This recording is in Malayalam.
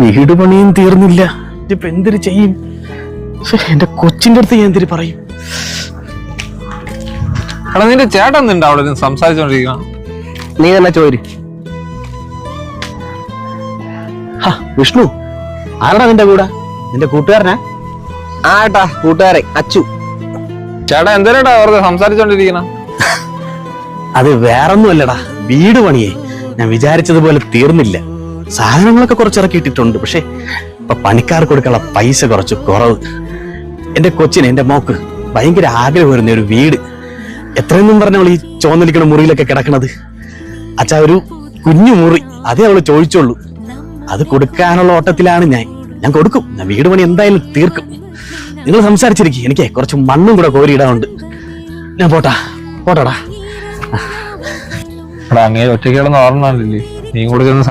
വീട് പണിയും തീർന്നില്ല. ഇപ്പൊ എന്തിനു ചെയ്യും? എന്റെ കൊച്ചിന്റെ അടുത്ത് ഞാൻ എന്തിനു പറയും? എടാ നിന്റെ ചേട്ടൻ നിന്റെ അവിടെ സംസാരിച്ചോണ്ടിരിക്കണം. നീ തന്നെ ചോര്. വിഷ്ണു, ആരടാ നിന്റെ കൂടെ? നിന്റെ കൂട്ടുകാരനാ? ആട്ടാ കൂട്ടുകാരൻ അച്ചു. ചേട്ടാ എന്തേലാ വെറുതെ സംസാരിച്ചോണ്ടിരിക്കണ? അത് വേറൊന്നും അല്ലടാ, വീട് പണിയേ ഞാൻ വിചാരിച്ചതുപോലെ തീർന്നില്ല. സാധനങ്ങളൊക്കെ കുറച്ചിറക്കിയിട്ടിട്ടുണ്ട്. പക്ഷെ ഇപ്പൊ പണിക്കാർക്ക് കൊടുക്കാനുള്ള പൈസ കുറച്ച് കുറവ്. എന്റെ കൊച്ചിന്, എന്റെ മോക്ക് ഭയങ്കര ആഗ്രഹമായിരുന്നു ഒരു വീട്. എത്രയൊന്നും പറഞ്ഞവൾ ഈ ചോന്നിരിക്കണ മുറിയിലൊക്കെ കിടക്കണത്. അച്ഛാ, ഒരു കുഞ്ഞു മുറി അതേ അവള് ചോദിച്ചോളൂ. അത് കൊടുക്കാനുള്ള ഓട്ടത്തിലാണ് ഞാൻ കൊടുക്കും. ഞാൻ വീട് പണി എന്തായാലും തീർക്കും. നിങ്ങൾ സംസാരിച്ചിരിക്കും. എനിക്ക് കുറച്ച് മണ്ണും കൂടെ കോരിയിടാനുണ്ട്. ഞാൻ പോട്ടാടാ. എടാ അങ്ങനെ ഒറ്റയ്ക്ക് കിടന്ന് ഓർമ്മയില്ലേ, നീ കൂടെ ചെന്ന്